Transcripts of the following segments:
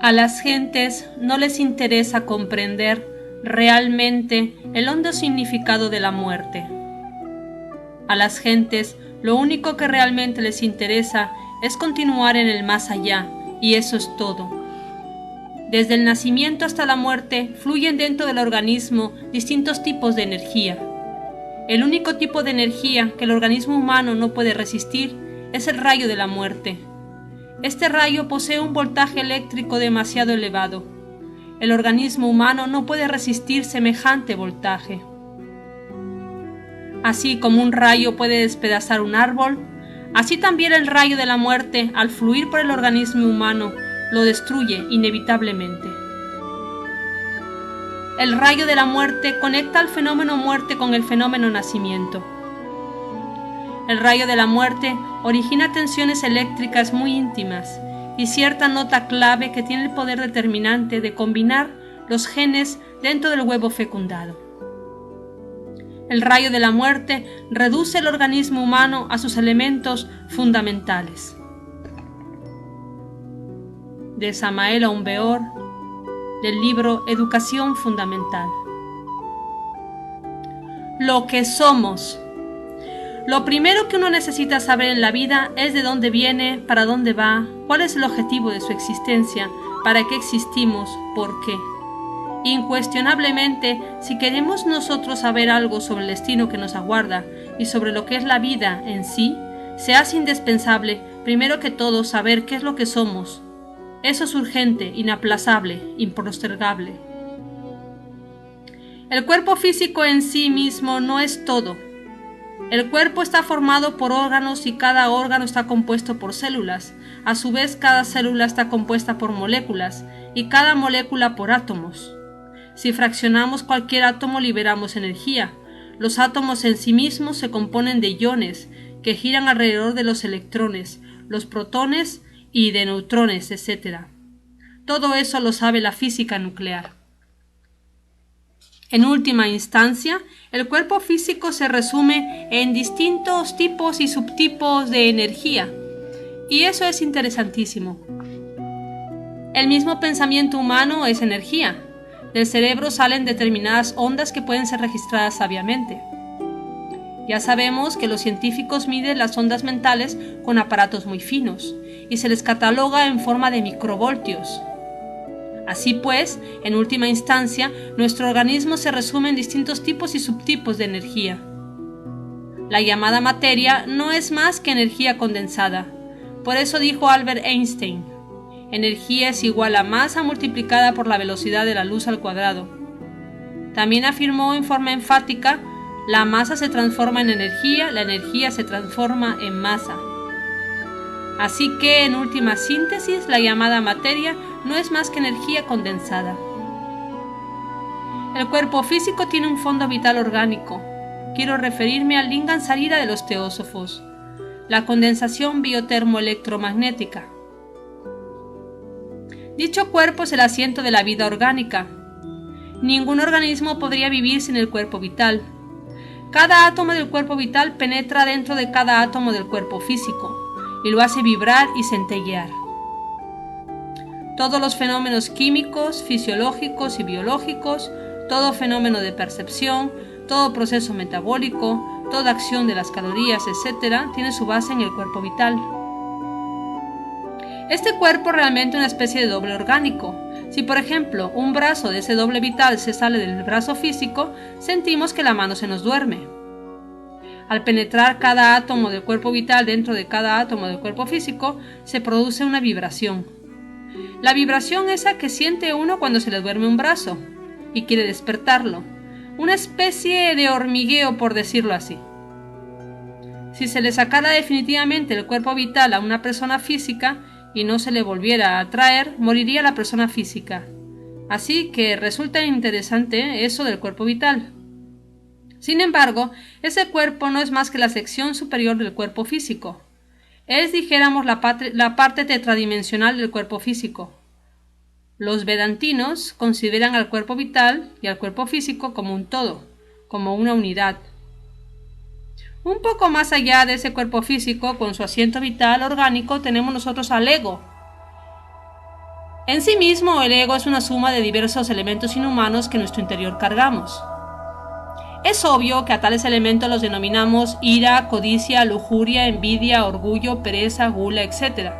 A las gentes no les interesa comprender realmente el hondo significado de la muerte. A las gentes lo único que realmente les interesa es continuar en el más allá, y eso es todo. Desde el nacimiento hasta la muerte fluyen dentro del organismo distintos tipos de energía. El único tipo de energía que el organismo humano no puede resistir es el rayo de la muerte. Este rayo posee un voltaje eléctrico demasiado elevado. El organismo humano no puede resistir semejante voltaje. Así como un rayo puede despedazar un árbol, así también el rayo de la muerte, al fluir por el organismo humano, lo destruye inevitablemente. El rayo de la muerte conecta al fenómeno muerte con el fenómeno nacimiento. El rayo de la muerte origina tensiones eléctricas muy íntimas y cierta nota clave que tiene el poder determinante de combinar los genes dentro del huevo fecundado. El rayo de la muerte reduce el organismo humano a sus elementos fundamentales. De Samael Aumbeor, del libro Educación Fundamental. Lo que somos. Lo primero que uno necesita saber en la vida es de dónde viene, para dónde va, cuál es el objetivo de su existencia, para qué existimos, por qué. Incuestionablemente, si queremos nosotros saber algo sobre el destino que nos aguarda y sobre lo que es la vida en sí, se hace indispensable, primero que todo, saber qué es lo que somos. Eso es urgente, inaplazable, impostergable. El cuerpo físico en sí mismo no es todo. El cuerpo está formado por órganos y cada órgano está compuesto por células. A su vez, cada célula está compuesta por moléculas y cada molécula por átomos. Si fraccionamos cualquier átomo, liberamos energía. Los átomos en sí mismos se componen de iones que giran alrededor de los electrones, los protones y de neutrones, etc. Todo eso lo sabe la física nuclear. En última instancia, el cuerpo físico se resume en distintos tipos y subtipos de energía, y eso es interesantísimo. El mismo pensamiento humano es energía. Del cerebro salen determinadas ondas que pueden ser registradas sabiamente. Ya sabemos que los científicos miden las ondas mentales con aparatos muy finos, y se les cataloga en forma de microvoltios. Así pues, en última instancia, nuestro organismo se resume en distintos tipos y subtipos de energía. La llamada materia no es más que energía condensada. Por eso dijo Albert Einstein, energía es igual a masa multiplicada por la velocidad de la luz al cuadrado. También afirmó en forma enfática, la masa se transforma en energía, la energía se transforma en masa. Así que, en última síntesis, la llamada materia no es más que energía condensada. El cuerpo físico tiene un fondo vital orgánico. Quiero referirme al Lingam Sarira de los teósofos, la condensación biotermoelectromagnética. Dicho cuerpo es el asiento de la vida orgánica. Ningún organismo podría vivir sin el cuerpo vital. Cada átomo del cuerpo vital penetra dentro de cada átomo del cuerpo físico y lo hace vibrar y centellear. Todos los fenómenos químicos, fisiológicos y biológicos, todo fenómeno de percepción, todo proceso metabólico, toda acción de las calorías, etc., tiene su base en el cuerpo vital. Este cuerpo es realmente una especie de doble orgánico. Si, por ejemplo, un brazo de ese doble vital se sale del brazo físico, sentimos que la mano se nos duerme. Al penetrar cada átomo del cuerpo vital dentro de cada átomo del cuerpo físico, se produce una vibración. La vibración esa que siente uno cuando se le duerme un brazo y quiere despertarlo, una especie de hormigueo, por decirlo así. Si se le sacara definitivamente el cuerpo vital a una persona física y no se le volviera a traer, moriría la persona física. Así que resulta interesante eso del cuerpo vital. Sin embargo, ese cuerpo no es más que la sección superior del cuerpo físico. Es, dijéramos, la parte tetradimensional del cuerpo físico. Los vedantinos consideran al cuerpo vital y al cuerpo físico como un todo, como una unidad. Un poco más allá de ese cuerpo físico, con su asiento vital orgánico, tenemos nosotros al ego. En sí mismo, el ego es una suma de diversos elementos inhumanos que en nuestro interior cargamos. Es obvio que a tales elementos los denominamos ira, codicia, lujuria, envidia, orgullo, pereza, gula, etc.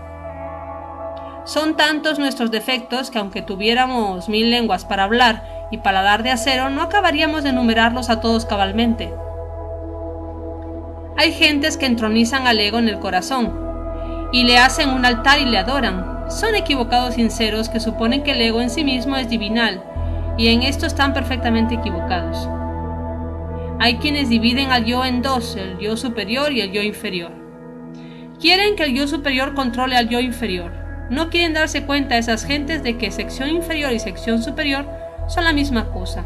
Son tantos nuestros defectos que aunque tuviéramos 1000 lenguas para hablar y paladar de acero, no acabaríamos de enumerarlos a todos cabalmente. Hay gentes que entronizan al ego en el corazón y le hacen un altar y le adoran. Son equivocados sinceros que suponen que el ego en sí mismo es divinal, y en esto están perfectamente equivocados. Hay quienes dividen al yo en dos, el yo superior y el yo inferior. Quieren que el yo superior controle al yo inferior. No quieren darse cuenta esas gentes de que sección inferior y sección superior son la misma cosa.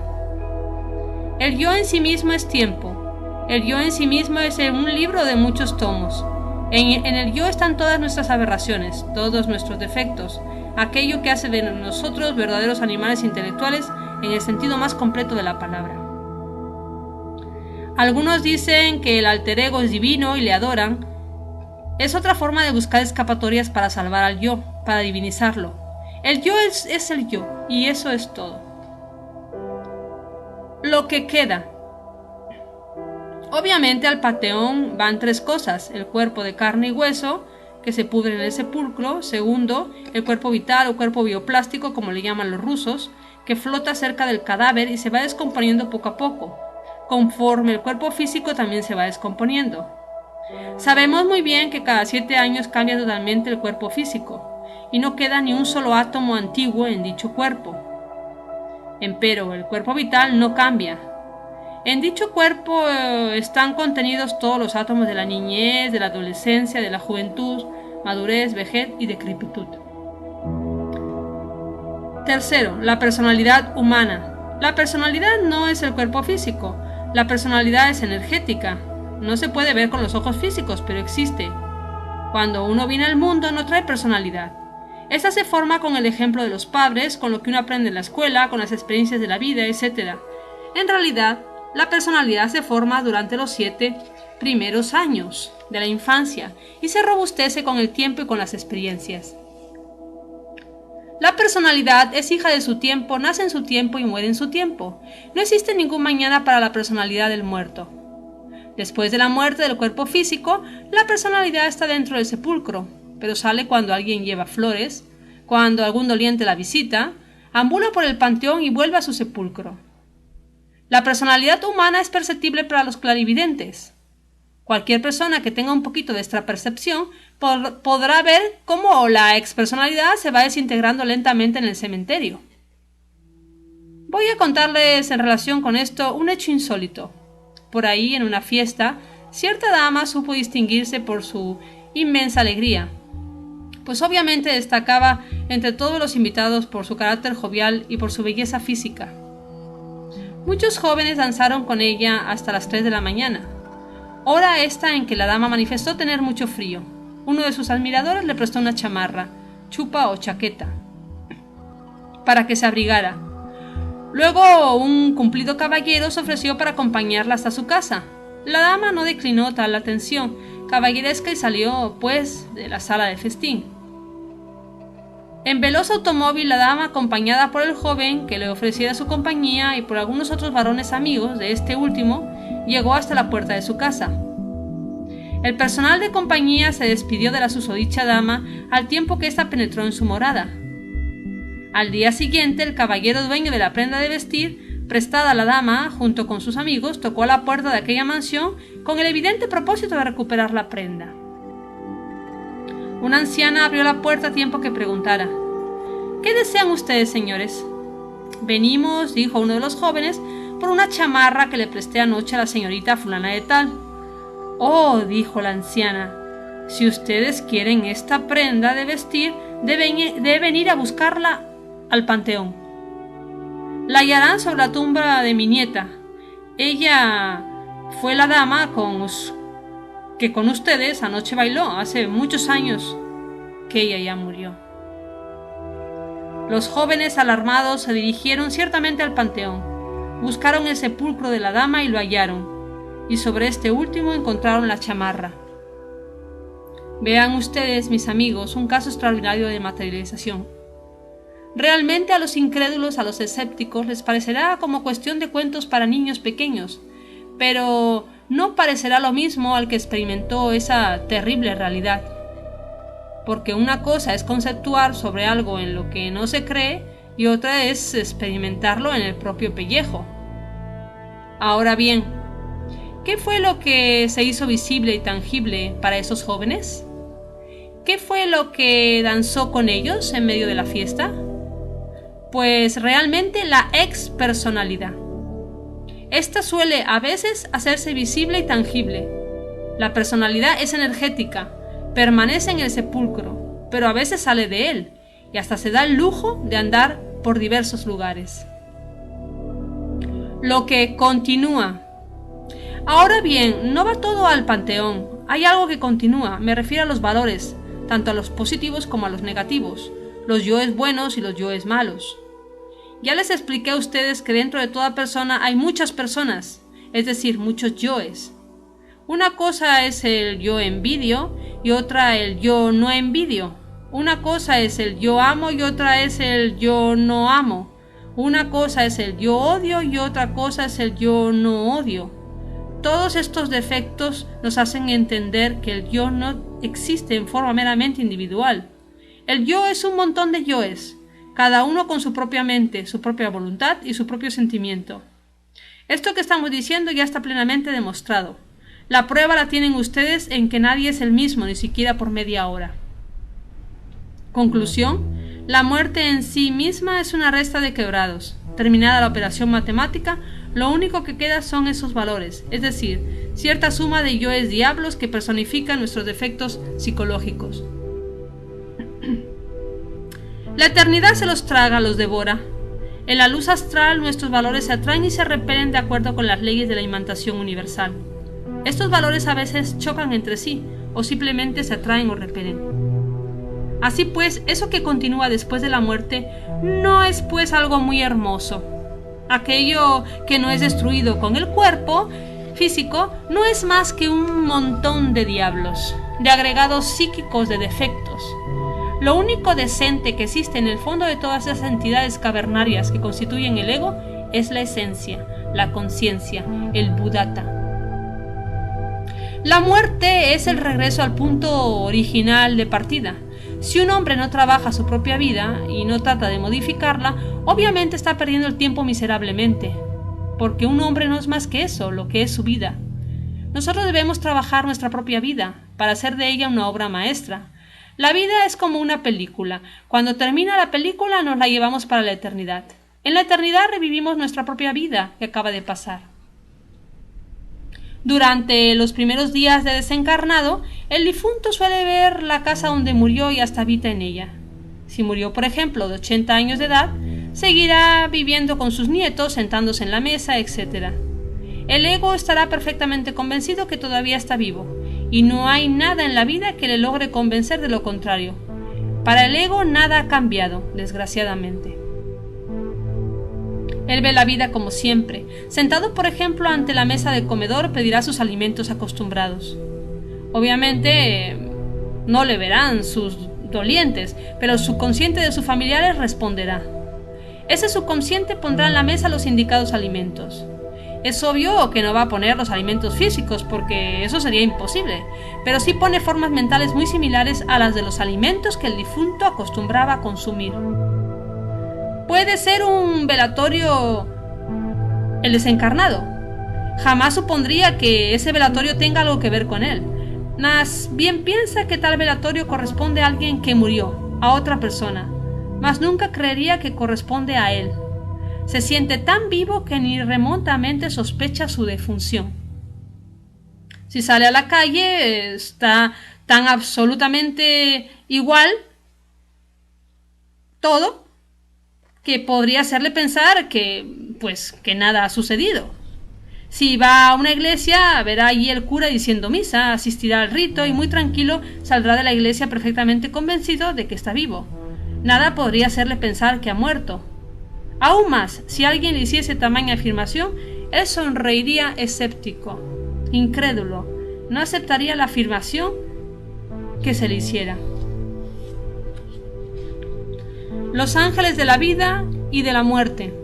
El yo en sí mismo es tiempo. El yo en sí mismo es un libro de muchos tomos. En el yo están todas nuestras aberraciones, todos nuestros defectos, aquello que hace de nosotros verdaderos animales intelectuales en el sentido más completo de la palabra. Algunos dicen que el alter ego es divino y le adoran. Es otra forma de buscar escapatorias para salvar al yo, para divinizarlo. El yo es el yo, y eso es todo. Lo que queda. Obviamente al panteón van 3 cosas: el cuerpo de carne y hueso, que se pudre en el sepulcro; segundo, el cuerpo vital o cuerpo bioplástico, como le llaman los rusos, que flota cerca del cadáver y se va descomponiendo poco a poco, conforme el cuerpo físico también se va descomponiendo. Sabemos muy bien que cada 7 años cambia totalmente el cuerpo físico, y no queda ni un solo átomo antiguo en dicho cuerpo. Empero, el cuerpo vital no cambia. En dicho cuerpo están contenidos todos los átomos de la niñez, de la adolescencia, de la juventud, madurez, vejez y decrepitud. Tercero, la personalidad humana. La personalidad no es el cuerpo físico. La personalidad es energética. No se puede ver con los ojos físicos, pero existe. Cuando uno viene al mundo no trae personalidad. Esta se forma con el ejemplo de los padres, con lo que uno aprende en la escuela, con las experiencias de la vida, etc. En realidad, la personalidad se forma durante los 7 primeros años de la infancia y se robustece con el tiempo y con las experiencias. La personalidad es hija de su tiempo, nace en su tiempo y muere en su tiempo. No existe ningún mañana para la personalidad del muerto. Después de la muerte del cuerpo físico, la personalidad está dentro del sepulcro, pero sale cuando alguien lleva flores, cuando algún doliente la visita, ambula por el panteón y vuelve a su sepulcro. La personalidad humana es perceptible para los clarividentes. Cualquier persona que tenga un poquito de extrapercepción podrá ver cómo la expersonalidad se va desintegrando lentamente en el cementerio. Voy a contarles en relación con esto un hecho insólito. Por ahí, en una fiesta, cierta dama supo distinguirse por su inmensa alegría, pues obviamente destacaba entre todos los invitados por su carácter jovial y por su belleza física. Muchos jóvenes danzaron con ella hasta las 3 de la mañana, hora esta en que la dama manifestó tener mucho frío. Uno de sus admiradores le prestó una chamarra, chupa o chaqueta, para que se abrigara. Luego un cumplido caballero se ofreció para acompañarla hasta su casa. La dama no declinó tal atención caballeresca y salió, pues, de la sala de festín. En veloz automóvil, la dama, acompañada por el joven que le ofreciera su compañía y por algunos otros varones amigos de este último, llegó hasta la puerta de su casa. El personal de compañía se despidió de la susodicha dama al tiempo que ésta penetró en su morada. Al día siguiente, el caballero dueño de la prenda de vestir, prestada a la dama, junto con sus amigos, tocó a la puerta de aquella mansión con el evidente propósito de recuperar la prenda. Una anciana abrió la puerta a tiempo que preguntara: «¿Qué desean ustedes, señores?» «Venimos», dijo uno de los jóvenes, «por una chamarra que le presté anoche a la señorita fulana de tal». «Oh», dijo la anciana, «si ustedes quieren esta prenda de vestir, deben ir a buscarla al panteón. La hallarán sobre la tumba de mi nieta. Ella fue la dama que con ustedes anoche bailó, hace muchos años que ella ya murió». Los jóvenes alarmados se dirigieron ciertamente al panteón, buscaron el sepulcro de la dama y lo hallaron, y sobre este último encontraron la chamarra. Vean ustedes, mis amigos, un caso extraordinario de materialización. Realmente a los incrédulos, a los escépticos, les parecerá como cuestión de cuentos para niños pequeños, pero no parecerá lo mismo al que experimentó esa terrible realidad. Porque una cosa es conceptuar sobre algo en lo que no se cree y otra es experimentarlo en el propio pellejo. Ahora bien, ¿qué fue lo que se hizo visible y tangible para esos jóvenes? ¿Qué fue lo que danzó con ellos en medio de la fiesta? Pues realmente la expersonalidad. Esta suele a veces hacerse visible y tangible. La personalidad es energética, permanece en el sepulcro, pero a veces sale de él y hasta se da el lujo de andar por diversos lugares. Lo que continúa. Ahora bien, no va todo al panteón. Hay algo que continúa, me refiero a los valores, tanto a los positivos como a los negativos, los yoes buenos y los yoes malos. Ya les expliqué a ustedes que dentro de toda persona hay muchas personas, es decir, muchos yoes. Una cosa es el yo envidio y otra el yo no envidio. Una cosa es el yo amo y otra es el yo no amo. Una cosa es el yo odio y otra cosa es el yo no odio. Todos estos defectos nos hacen entender que el yo no existe en forma meramente individual. El yo es un montón de yoes, cada uno con su propia mente, su propia voluntad y su propio sentimiento. Esto que estamos diciendo ya está plenamente demostrado. La prueba la tienen ustedes en que nadie es el mismo, ni siquiera por media hora. Conclusión: la muerte en sí misma es una resta de quebrados. Terminada la operación matemática, lo único que queda son esos valores, es decir, cierta suma de yoes diablos que personifican nuestros defectos psicológicos. La eternidad se los traga, los devora. En la luz astral nuestros valores se atraen y se repelen de acuerdo con las leyes de la imantación universal. Estos valores a veces chocan entre sí, o simplemente se atraen o repelen. Así pues, eso que continúa después de la muerte no es pues algo muy hermoso. Aquello que no es destruido con el cuerpo físico no es más que un montón de diablos, de agregados psíquicos de defectos. Lo único decente que existe en el fondo de todas esas entidades cavernarias que constituyen el ego es la esencia, la conciencia, el Buddhata. La muerte es el regreso al punto original de partida. Si un hombre no trabaja su propia vida y no trata de modificarla, obviamente está perdiendo el tiempo miserablemente, porque un hombre no es más que eso, lo que es su vida. Nosotros debemos trabajar nuestra propia vida para hacer de ella una obra maestra. La vida es como una película. Cuando termina la película nos la llevamos para la eternidad. En la eternidad revivimos nuestra propia vida que acaba de pasar. Durante los primeros días de desencarnado, el difunto suele ver la casa donde murió y hasta habita en ella. Si murió, por ejemplo, de 80 años de edad, seguirá viviendo con sus nietos, sentándose en la mesa, etc. El ego estará perfectamente convencido que todavía está vivo, y no hay nada en la vida que le logre convencer de lo contrario. Para el ego nada ha cambiado, desgraciadamente. Él ve la vida como siempre. Sentado, por ejemplo, ante la mesa de comedor, pedirá sus alimentos acostumbrados. Obviamente, no le verán sus dolientes, pero el subconsciente de sus familiares responderá. Ese subconsciente pondrá en la mesa los indicados alimentos. Es obvio que no va a poner los alimentos físicos, porque eso sería imposible, pero sí pone formas mentales muy similares a las de los alimentos que el difunto acostumbraba a consumir. Puede ser un velatorio el desencarnado. Jamás supondría que ese velatorio tenga algo que ver con él. Más bien piensa que tal velatorio corresponde a alguien que murió, a otra persona, mas nunca creería que corresponde a él. Se siente tan vivo que ni remotamente sospecha su defunción. Si sale a la calle, está tan absolutamente igual todo que podría hacerle pensar que nada ha sucedido. Si va a una iglesia, verá allí el cura diciendo misa, asistirá al rito y muy tranquilo saldrá de la iglesia perfectamente convencido de que está vivo. Nada podría hacerle pensar que ha muerto. Aún más, si alguien le hiciese tamaña afirmación, él sonreiría escéptico, incrédulo, no aceptaría la afirmación que se le hiciera. Los ángeles de la vida y de la muerte.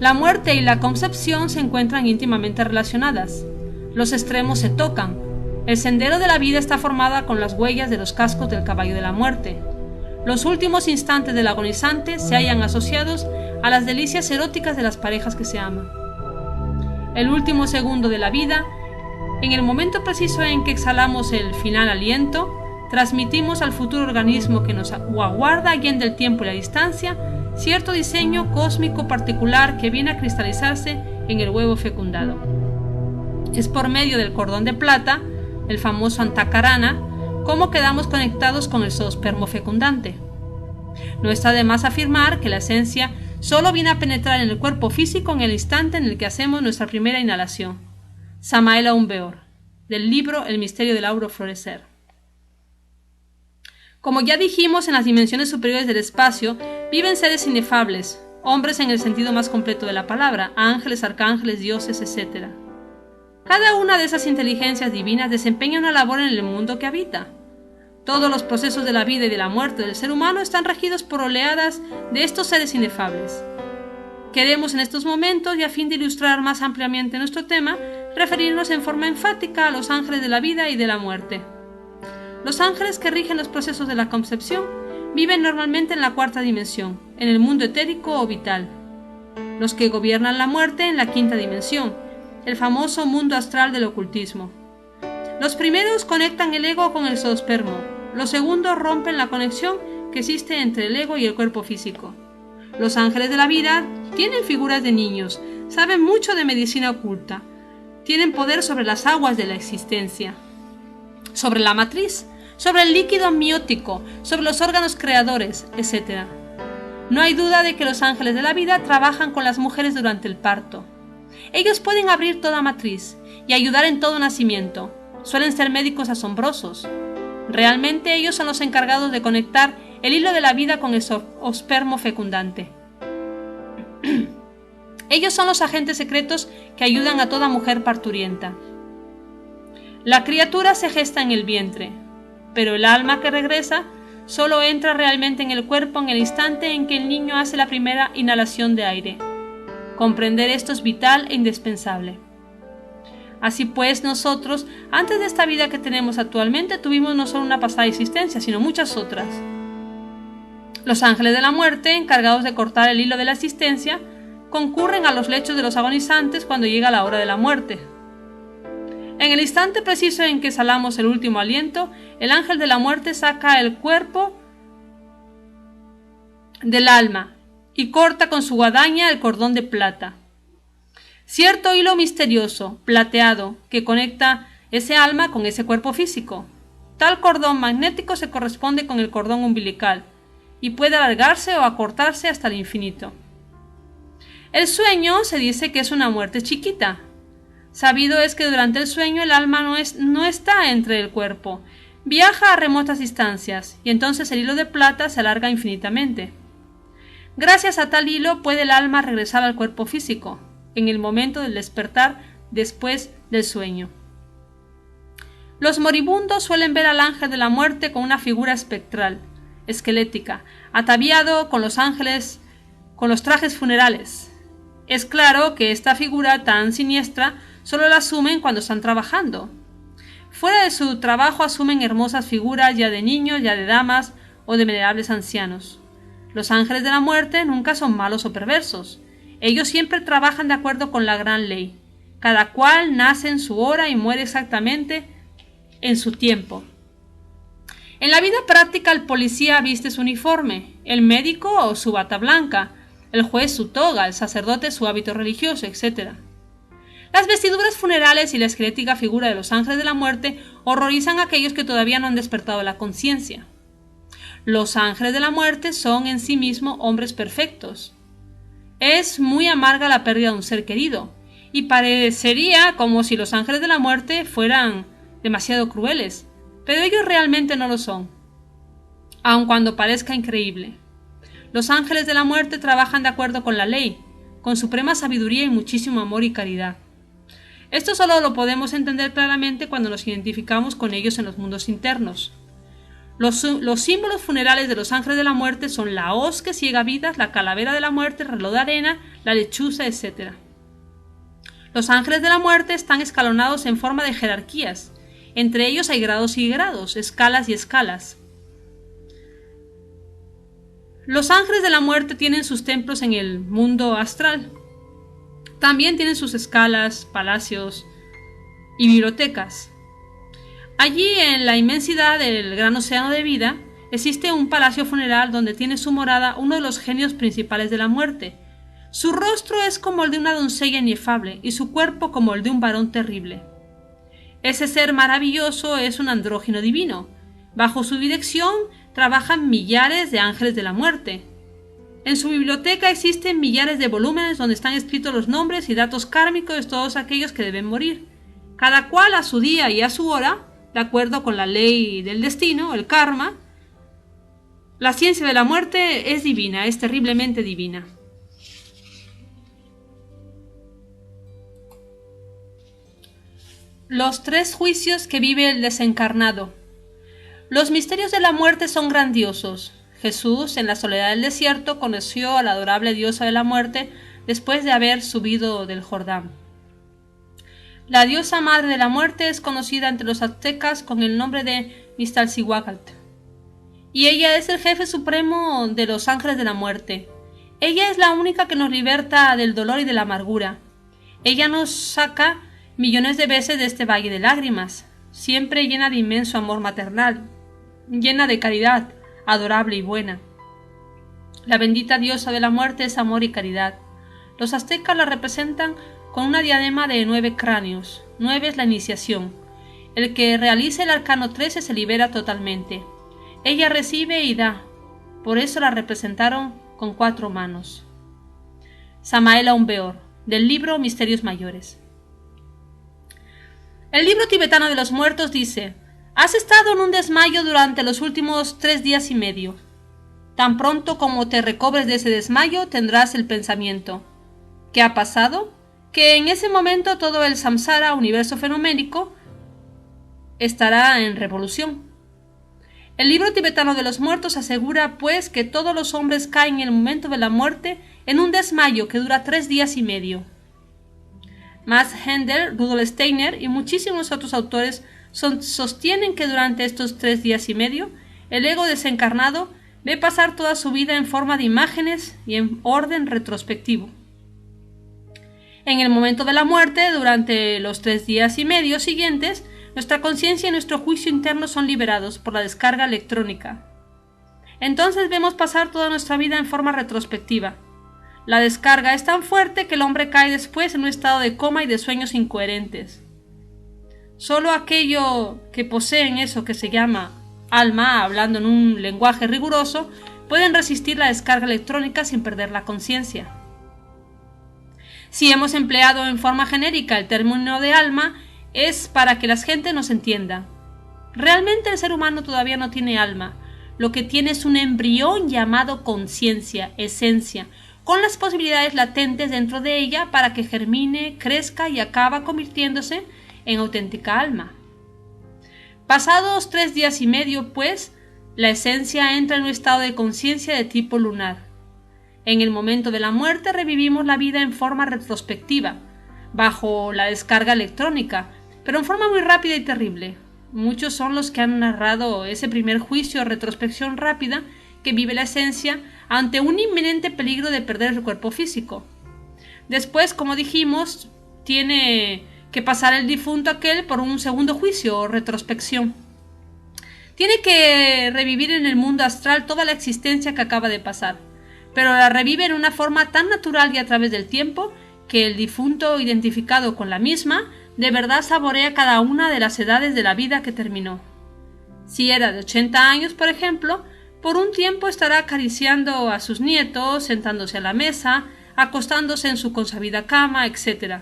La muerte y la concepción se encuentran íntimamente relacionadas. Los extremos se tocan. El sendero de la vida está formada con las huellas de los cascos del caballo de la muerte. Los últimos instantes del agonizante se hallan asociados a las delicias eróticas de las parejas que se aman. El último segundo de la vida, en el momento preciso en que exhalamos el final aliento, transmitimos al futuro organismo que nos aguarda allende el tiempo y la distancia cierto diseño cósmico particular que viene a cristalizarse en el huevo fecundado. Es por medio del cordón de plata, el famoso antacarana, cómo quedamos conectados con el zoospermo fecundante. No está de más afirmar que la esencia solo viene a penetrar en el cuerpo físico en el instante en el que hacemos nuestra primera inhalación. Samael Aun Weor, del libro El misterio del auro florecer. Como ya dijimos, en las dimensiones superiores del espacio viven seres inefables, hombres en el sentido más completo de la palabra, ángeles, arcángeles, dioses, etc. Cada una de esas inteligencias divinas desempeña una labor en el mundo que habita. Todos los procesos de la vida y de la muerte del ser humano están regidos por oleadas de estos seres inefables. Queremos en estos momentos, y a fin de ilustrar más ampliamente nuestro tema, referirnos en forma enfática a los ángeles de la vida y de la muerte. Los ángeles que rigen los procesos de la concepción viven normalmente en la cuarta dimensión, en el mundo etérico o vital. Los que gobiernan la muerte en la quinta dimensión, el famoso mundo astral del ocultismo. Los primeros conectan el ego con el zoospermo, los segundos rompen la conexión que existe entre el ego y el cuerpo físico. Los ángeles de la vida tienen figuras de niños, saben mucho de medicina oculta, tienen poder sobre las aguas de la existencia, sobre la matriz, sobre el líquido amniótico, sobre los órganos creadores, etc. No hay duda de que los ángeles de la vida trabajan con las mujeres durante el parto. Ellos pueden abrir toda matriz y ayudar en todo nacimiento. Suelen ser médicos asombrosos. Realmente ellos son los encargados de conectar el hilo de la vida con el zoospermo fecundante. Ellos son los agentes secretos que ayudan a toda mujer parturienta. La criatura se gesta en el vientre, pero el alma que regresa solo entra realmente en el cuerpo en el instante en que el niño hace la primera inhalación de aire. Comprender esto es vital e indispensable. Así pues, nosotros, antes de esta vida que tenemos actualmente, tuvimos no solo una pasada existencia, sino muchas otras. Los ángeles de la muerte, encargados de cortar el hilo de la existencia, concurren a los lechos de los agonizantes cuando llega la hora de la muerte. En el instante preciso en que exhalamos el último aliento, el ángel de la muerte saca el cuerpo del alma y corta con su guadaña el cordón de plata. Cierto hilo misterioso, plateado, que conecta ese alma con ese cuerpo físico. Tal cordón magnético se corresponde con el cordón umbilical y puede alargarse o acortarse hasta el infinito. El sueño se dice que es una muerte chiquita. Sabido es que durante el sueño el alma no está entre el cuerpo, viaja a remotas distancias y entonces el hilo de plata se alarga infinitamente. Gracias a tal hilo puede el alma regresar al cuerpo físico, en el momento del despertar después del sueño. Los moribundos suelen ver al ángel de la muerte con una figura espectral, esquelética, ataviado con los ángeles, con los trajes funerales. Es claro que esta figura tan siniestra solo la asumen cuando están trabajando. Fuera de su trabajo asumen hermosas figuras ya de niños, ya de damas o de venerables ancianos. Los ángeles de la muerte nunca son malos o perversos. Ellos siempre trabajan de acuerdo con la gran ley. Cada cual nace en su hora y muere exactamente en su tiempo. En la vida práctica el policía viste su uniforme, el médico su bata blanca, el juez su toga, el sacerdote su hábito religioso, etc. Las vestiduras funerales y la esquelética figura de los ángeles de la muerte horrorizan a aquellos que todavía no han despertado la conciencia. Los ángeles de la muerte son en sí mismos hombres perfectos. Es muy amarga la pérdida de un ser querido, y parecería como si los ángeles de la muerte fueran demasiado crueles, pero ellos realmente no lo son, aun cuando parezca increíble. Los ángeles de la muerte trabajan de acuerdo con la ley, con suprema sabiduría y muchísimo amor y caridad. Esto solo lo podemos entender claramente cuando nos identificamos con ellos en los mundos internos. Los símbolos funerales de los ángeles de la muerte son la hoz que ciega vidas, la calavera de la muerte, el reloj de arena, la lechuza, etc. Los ángeles de la muerte están escalonados en forma de jerarquías. Entre ellos hay grados y grados, escalas y escalas. Los ángeles de la muerte tienen sus templos en el mundo astral. También tienen sus escalas, palacios y bibliotecas. Allí, en la inmensidad del gran océano de vida, existe un palacio funeral donde tiene su morada uno de los genios principales de la muerte. Su rostro es como el de una doncella inefable y su cuerpo como el de un varón terrible. Ese ser maravilloso es un andrógino divino. Bajo su dirección trabajan millares de ángeles de la muerte. En su biblioteca existen millares de volúmenes donde están escritos los nombres y datos kármicos de todos aquellos que deben morir, cada cual a su día y a su hora, de acuerdo con la ley del destino, el karma. La ciencia de la muerte es divina, es terriblemente divina. Los 3 juicios que vive el desencarnado. Los misterios de la muerte son grandiosos. Jesús, en la soledad del desierto, conoció a la adorable diosa de la muerte después de haber subido del Jordán. La diosa madre de la muerte es conocida entre los aztecas con el nombre de Mixtalcíhuatl, y ella es el jefe supremo de los ángeles de la muerte. Ella es la única que nos liberta del dolor y de la amargura. Ella nos saca millones de veces de este valle de lágrimas, siempre llena de inmenso amor maternal, llena de caridad, adorable y buena. La bendita diosa de la muerte es amor y caridad. Los aztecas la representan con una diadema de 9 cráneos. 9 es la iniciación. El que realice el arcano 13 se libera totalmente. Ella recibe y da. Por eso la representaron con 4 manos. Samael Aun Weor, del libro Misterios Mayores. El libro tibetano de los muertos dice: has estado en un desmayo durante los últimos 3 días y medio. Tan pronto como te recobres de ese desmayo, tendrás el pensamiento: ¿qué ha pasado? Que en ese momento todo el samsara, universo fenoménico, estará en revolución. El libro tibetano de los muertos asegura, pues, que todos los hombres caen en el momento de la muerte en un desmayo que dura 3 días y medio. Max Hendel, Rudolf Steiner y muchísimos otros autores sostienen que durante estos 3 días y medio, el ego desencarnado ve pasar toda su vida en forma de imágenes y en orden retrospectivo. En el momento de la muerte, durante los 3 días y medio siguientes, nuestra conciencia y nuestro juicio interno son liberados por la descarga electrónica. Entonces vemos pasar toda nuestra vida en forma retrospectiva. La descarga es tan fuerte que el hombre cae después en un estado de coma y de sueños incoherentes. Solo aquello que poseen eso que se llama alma, hablando en un lenguaje riguroso, pueden resistir la descarga electrónica sin perder la conciencia. Si hemos empleado en forma genérica el término de alma, es para que la gente nos entienda. Realmente el ser humano todavía no tiene alma. Lo que tiene es un embrión llamado conciencia, esencia, con las posibilidades latentes dentro de ella para que germine, crezca y acaba convirtiéndose en auténtica alma. Pasados 3 días y medio, pues, la esencia entra en un estado de conciencia de tipo lunar. En el momento de la muerte revivimos la vida en forma retrospectiva, bajo la descarga electrónica, pero en forma muy rápida y terrible. Muchos son los que han narrado ese primer juicio o retrospección rápida que vive la esencia ante un inminente peligro de perder el cuerpo físico. Después, como dijimos, tiene que pasar el difunto aquel por un segundo juicio o retrospección. Tiene que revivir en el mundo astral toda la existencia que acaba de pasar, pero la revive en una forma tan natural y a través del tiempo que el difunto, identificado con la misma, de verdad saborea cada una de las edades de la vida que terminó. Si era de 80 años, por ejemplo, por un tiempo estará acariciando a sus nietos, sentándose a la mesa, acostándose en su consabida cama, etc.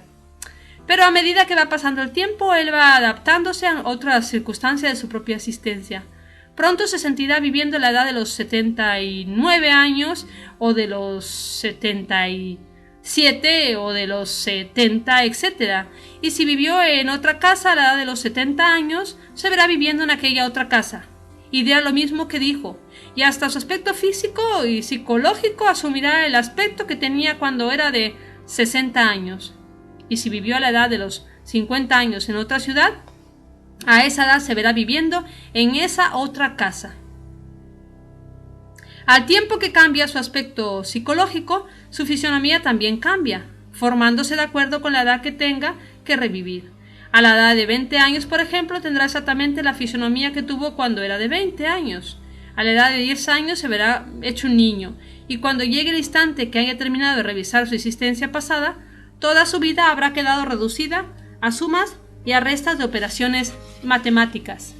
Pero a medida que va pasando el tiempo, él va adaptándose a otras circunstancias de su propia existencia. Pronto se sentirá viviendo la edad de los 79 años, o de los 77, o de los 70, etc. Y si vivió en otra casa a la edad de los 70 años, se verá viviendo en aquella otra casa. y dirá lo mismo que dijo, y hasta su aspecto físico y psicológico asumirá el aspecto que tenía cuando era de 60 años. Y si vivió a la edad de los 50 años en otra ciudad, a esa edad se verá viviendo en esa otra casa. Al tiempo que cambia su aspecto psicológico, su fisonomía también cambia, formándose de acuerdo con la edad que tenga que revivir. A la edad de 20 años, por ejemplo, tendrá exactamente la fisonomía que tuvo cuando era de 20 años. A la edad de 10 años se verá hecho un niño, y cuando llegue el instante que haya terminado de revisar su existencia pasada, toda su vida habrá quedado reducida a sumas y a restas de operaciones matemáticas.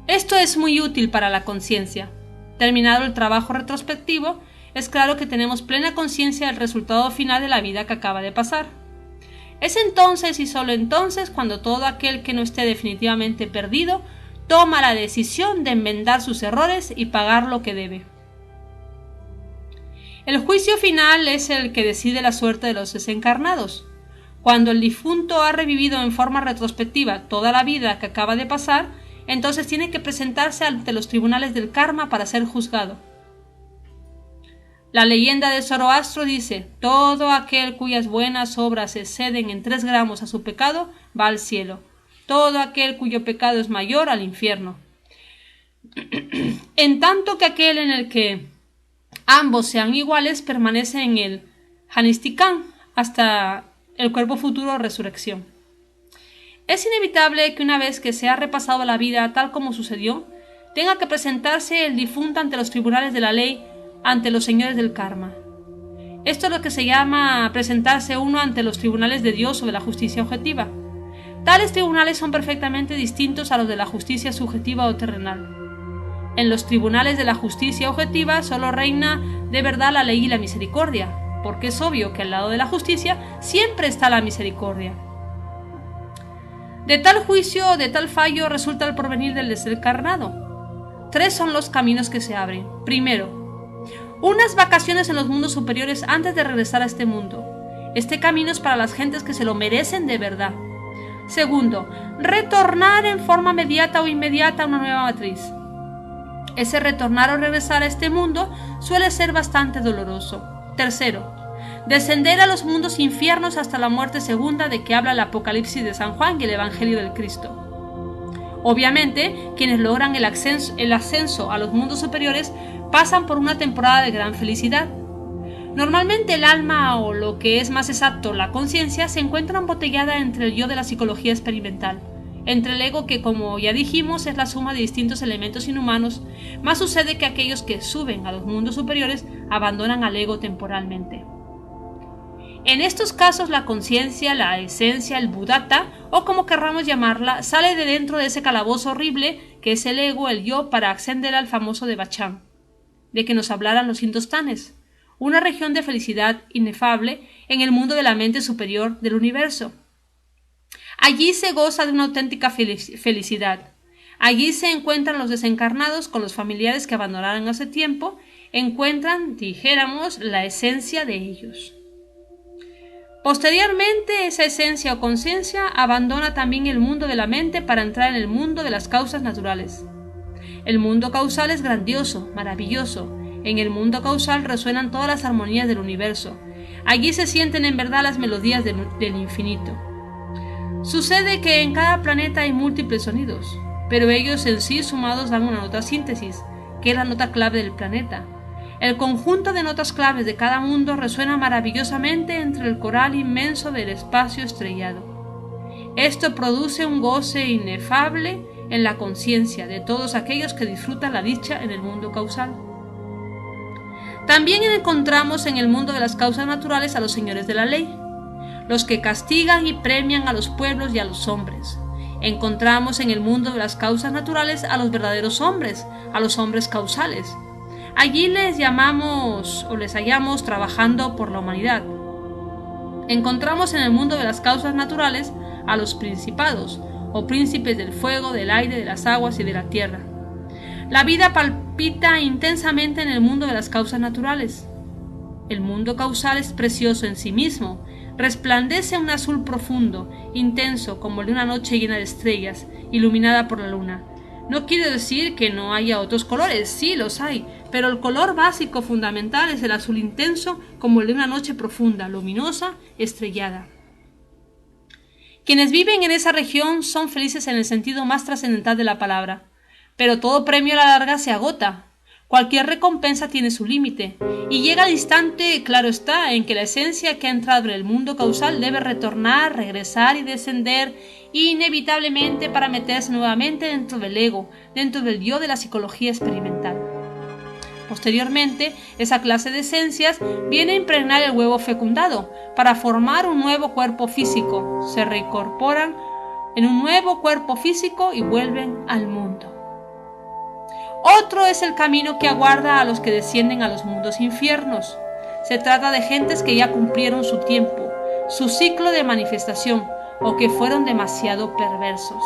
Esto es muy útil para la conciencia. Terminado el trabajo retrospectivo, es claro que tenemos plena conciencia del resultado final de la vida que acaba de pasar. Es entonces y solo entonces cuando todo aquel que no esté definitivamente perdido toma la decisión de enmendar sus errores y pagar lo que debe. El juicio final es el que decide la suerte de los desencarnados. Cuando el difunto ha revivido en forma retrospectiva toda la vida que acaba de pasar, entonces tiene que presentarse ante los tribunales del karma para ser juzgado. La leyenda de Zoroastro dice: todo aquel cuyas buenas obras exceden en 3 gramos a su pecado va al cielo, todo aquel cuyo pecado es mayor al infierno. En tanto que aquel en el que ambos sean iguales permanece en el Hanistikán hasta el cuerpo futuro o resurrección. Es inevitable que una vez que se ha repasado la vida tal como sucedió, tenga que presentarse el difunto ante los tribunales de la ley, ante los señores del karma. Esto es lo que se llama presentarse uno ante los tribunales de Dios o de la justicia objetiva. Tales tribunales son perfectamente distintos a los de la justicia subjetiva o terrenal. En los tribunales de la justicia objetiva solo reina de verdad la ley y la misericordia, porque es obvio que al lado de la justicia siempre está la misericordia. De tal juicio o de tal fallo resulta el porvenir del desencarnado. 3 son los caminos que se abren. Primero, unas vacaciones en los mundos superiores antes de regresar a este mundo. Este camino es para las gentes que se lo merecen de verdad. Segundo, retornar en forma mediata o inmediata a una nueva matriz. Ese retornar o regresar a este mundo suele ser bastante doloroso. Tercero, descender a los mundos infiernos hasta la muerte segunda de que habla el Apocalipsis de San Juan y el Evangelio del Cristo. Obviamente, quienes logran el ascenso a los mundos superiores pasan por una temporada de gran felicidad. Normalmente el alma, o lo que es más exacto, la conciencia, se encuentra embotellada entre el yo de la psicología experimental, entre el ego que, como ya dijimos, es la suma de distintos elementos inhumanos. Más sucede que aquellos que suben a los mundos superiores abandonan al ego temporalmente. En estos casos la conciencia, la esencia, el buddhata, o como querramos llamarla, sale de dentro de ese calabozo horrible que es el ego, el yo, para ascender al famoso Devachan, de que nos hablaran los hindustanes, una región de felicidad inefable en el mundo de la mente superior del universo. Allí se goza de una auténtica felicidad. Allí se encuentran los desencarnados con los familiares que abandonaron hace tiempo, encuentran, dijéramos, la esencia de ellos. Posteriormente, esa esencia o conciencia abandona también el mundo de la mente para entrar en el mundo de las causas naturales. El mundo causal es grandioso, maravilloso. En el mundo causal resuenan todas las armonías del universo. Allí se sienten en verdad las melodías del infinito. Sucede que en cada planeta hay múltiples sonidos, pero ellos en sí sumados dan una nota síntesis, que es la nota clave del planeta. El conjunto de notas claves de cada mundo resuena maravillosamente entre el coral inmenso del espacio estrellado. Esto produce un goce inefable en la conciencia de todos aquellos que disfrutan la dicha en el mundo causal. También encontramos en el mundo de las causas naturales a los señores de la ley, los que castigan y premian a los pueblos y a los hombres. Encontramos en el mundo de las causas naturales a los verdaderos hombres, a los hombres causales. Allí les hallamos trabajando por la humanidad. Encontramos en el mundo de las causas naturales a los principados, o príncipes del fuego, del aire, de las aguas y de la tierra. La vida palpita intensamente en el mundo de las causas naturales. El mundo causal es precioso en sí mismo, resplandece un azul profundo, intenso como el de una noche llena de estrellas, iluminada por la luna. No quiere decir que no haya otros colores, sí los hay, pero el color básico fundamental es el azul intenso, como el de una noche profunda, luminosa, estrellada. Quienes viven en esa región son felices en el sentido más trascendental de la palabra, pero todo premio a la larga se agota. Cualquier recompensa tiene su límite, y llega el instante, claro está, en que la esencia que ha entrado en el mundo causal debe retornar, regresar y descender inevitablemente para meterse nuevamente dentro del ego, dentro del yo de la psicología experimental. Posteriormente, esa clase de esencias viene a impregnar el huevo fecundado para formar un nuevo cuerpo físico, se reincorporan en un nuevo cuerpo físico y vuelven al mundo. Otro es el camino que aguarda a los que descienden a los mundos infiernos. Se trata de gentes que ya cumplieron su tiempo, su ciclo de manifestación, o que fueron demasiado perversos.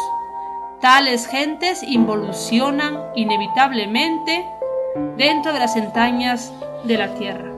Tales gentes involucionan inevitablemente dentro de las entrañas de la tierra.